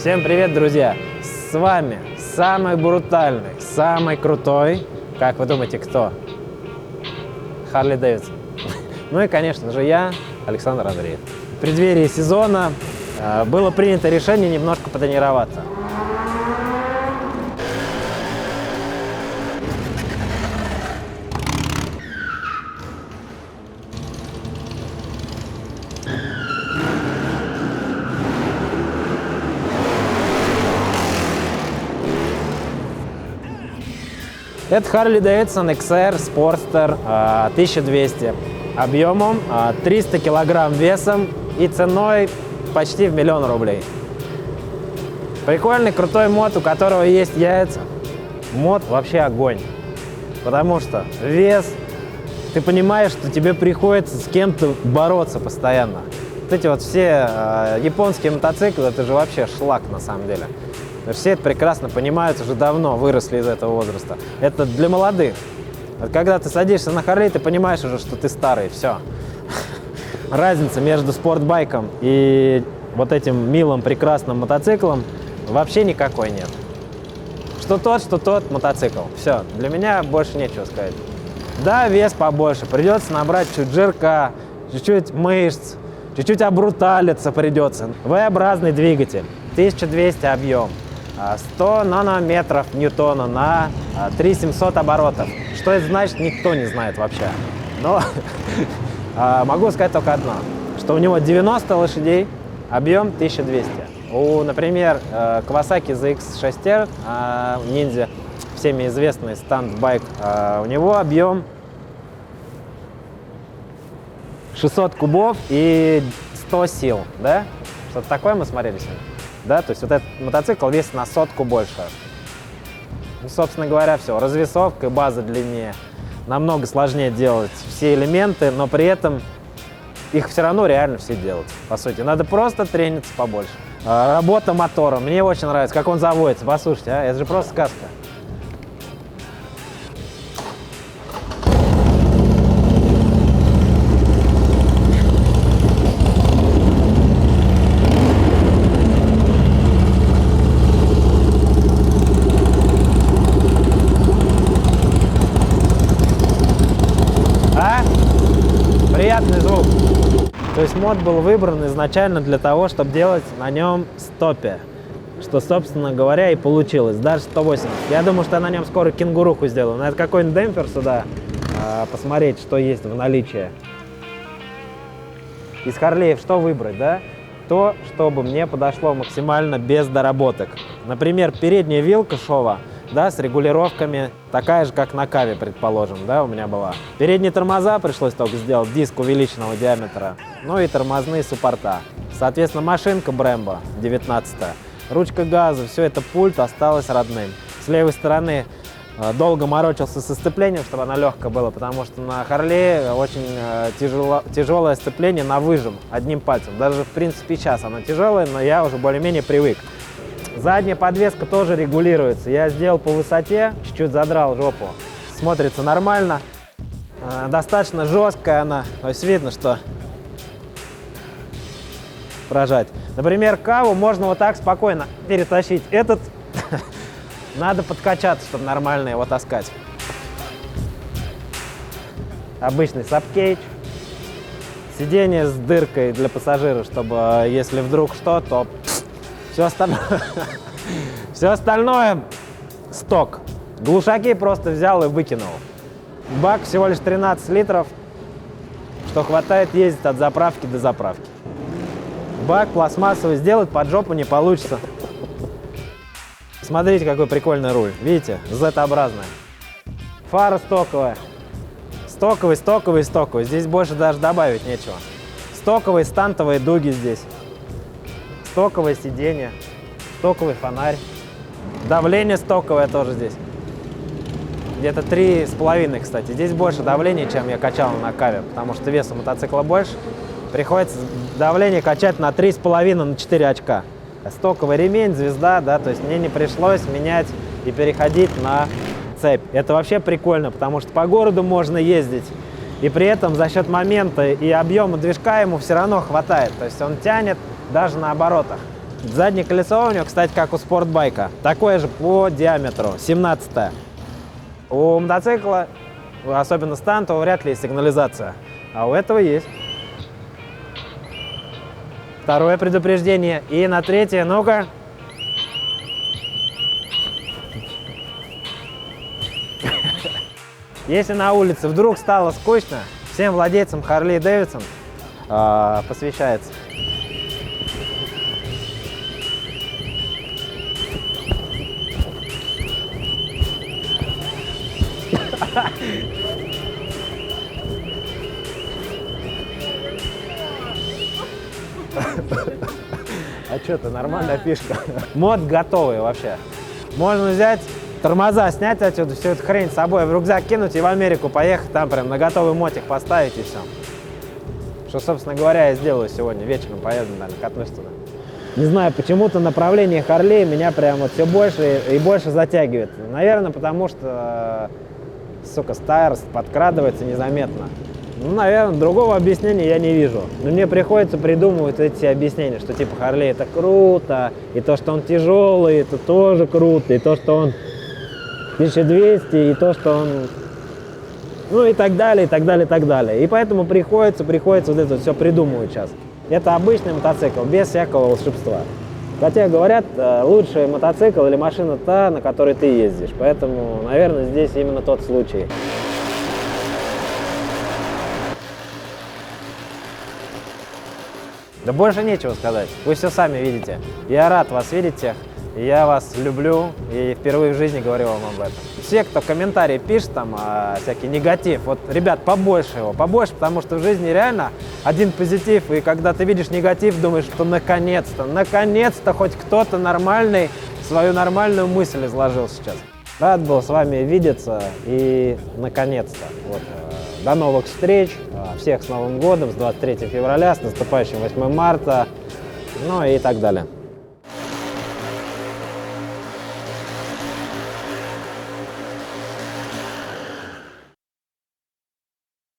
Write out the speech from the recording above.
Всем привет, друзья! С вами самый брутальный, самый крутой, как вы думаете, кто? Харли Дэвидсон. Ну и, конечно же, я, Александр Андреев. В преддверии сезона было принято решение немножко потренироваться. Это Harley Davidson XR Sportster 1200 объемом, 300 килограмм весом и ценой почти в 1 000 000 рублей. Прикольный, крутой мод, у которого есть яйца. Мод вообще огонь. Потому что вес, ты понимаешь, что тебе приходится с кем-то бороться постоянно. Вот эти вот все японские мотоциклы, это же вообще шлак на самом деле. Все это прекрасно понимают, уже давно выросли из этого возраста. Это для молодых. Вот когда ты садишься на Харли, ты понимаешь уже, что ты старый, все. Разница между спортбайком и вот этим милым, прекрасным мотоциклом вообще никакой нет. Что тот мотоцикл. Все, для меня больше нечего сказать. Да, вес побольше, придется набрать чуть жирка, чуть-чуть мышц, чуть-чуть обруталиться придется. V-образный двигатель, 1200 объем. 100 нанометров ньютона на 3700 оборотов. Что это значит, никто не знает вообще. Но могу сказать только одно, что у него 90 лошадей, объем 1200. У, например, Kawasaki ZX-6R Ninja, всеми известный стандбайк, у него объем 600 кубов и 100 сил, да? Что-то такое мы смотрели сегодня? Да, то есть вот этот мотоцикл весит на 100 больше. Ну, собственно говоря, все. Развесовка и база длиннее. Намного сложнее делать все элементы, но при этом их все равно реально все делать. По сути, надо просто трениться побольше. Работа мотора. Мне очень нравится, как он заводится. Послушайте, это же просто сказка. Приятный звук. То есть мод был выбран изначально для того, чтобы делать на нем стопе. Что, собственно говоря, и получилось. Даже 180. Я думаю, что я на нем скоро кенгуруху сделаю. Надо какой-нибудь демпфер сюда посмотреть, что есть в наличии. Из Харлеев что выбрать, да? То, чтобы мне подошло максимально без доработок. Например, передняя вилка шова, да, с регулировками, такая же, как на Каве, предположим, да, у меня была. Передние тормоза пришлось только сделать, диск увеличенного диаметра, ну и тормозные суппорта. Соответственно, машинка Brembo 19-я, ручка газа, все это пульт осталось родным. С левой стороны долго морочился со сцеплением, чтобы она легкая была, потому что на Харли очень тяжелое сцепление на выжим одним пальцем. Даже, в принципе, сейчас она тяжелая, но я уже более-менее привык. Задняя подвеска тоже регулируется. Я сделал по высоте, чуть-чуть задрал жопу. Смотрится нормально. Достаточно жесткая она. То есть видно, что прожать. Например, Каву можно вот так спокойно перетащить. Этот надо подкачаться, чтобы нормально его таскать. Обычный сабкейдж. Сиденье с дыркой для пассажира, чтобы если вдруг что, то все остальное сток. Глушаки просто взял и выкинул. Бак всего лишь 13 литров, что хватает ездить от заправки до заправки. Бак пластмассовый, сделать под жопу не получится. Смотрите, какой прикольный руль. Видите, Z-образная. Фара стоковая. Стоковый. Здесь больше даже добавить нечего. Стоковые стантовые дуги здесь. Стоковое сиденье, стоковый фонарь, давление стоковое тоже здесь. Где-то 3,5, кстати. Здесь больше давления, чем я качал на Каве, потому что вес у мотоцикла больше. Приходится давление качать на 3,5, на 4 очка. Стоковый ремень, звезда, да, то есть мне не пришлось менять и переходить на цепь. Это вообще прикольно, потому что по городу можно ездить, и при этом за счет момента и объема движка ему все равно хватает. То есть он тянет даже на оборотах. Заднее колесо у него, кстати, как у спортбайка. Такое же по диаметру, 17-е. У мотоцикла, особенно стантового, вряд ли есть сигнализация. А у этого есть. Второе предупреждение. И на третье, ну-ка. Если на улице вдруг стало скучно, всем владельцам Harley Davidson посвящается. А что ты, нормальная фишка. Мод готовый вообще. Можно взять, тормоза снять отсюда, всю эту хрень с собой в рюкзак кинуть и в Америку поехать, там прям на готовый мотик поставить и все. Что, собственно говоря, я сделаю сегодня. Вечером поеду, наверное, катнусь туда. Не знаю, почему-то направление Харлей меня прям вот все больше и больше затягивает. Наверное, потому что, сука, старость подкрадывается незаметно. Ну, наверное, другого объяснения я не вижу. Но мне приходится придумывать эти объяснения, что типа Харлей это круто, и то, что он тяжелый, это тоже круто, и то, что он 1200, и то, что он... Ну и так далее, и так далее, и так далее. И поэтому приходится вот это все придумывать сейчас. Это обычный мотоцикл, без всякого волшебства. Хотя, говорят, лучший мотоцикл или машина та, на которой ты ездишь. Поэтому, наверное, здесь именно тот случай. Да больше нечего сказать. Вы все сами видите. Я рад вас видеть всех. Я вас люблю и впервые в жизни говорю вам об этом. Все, кто комментарии пишет, там всякий негатив, вот, ребят, побольше его, побольше, потому что в жизни реально один позитив, и когда ты видишь негатив, думаешь, что наконец-то хоть кто-то нормальный свою нормальную мысль изложил сейчас. Рад был с вами видеться и наконец-то. Вот, до новых встреч, всех с Новым годом, с 23 февраля, с наступающим 8 марта, ну и так далее.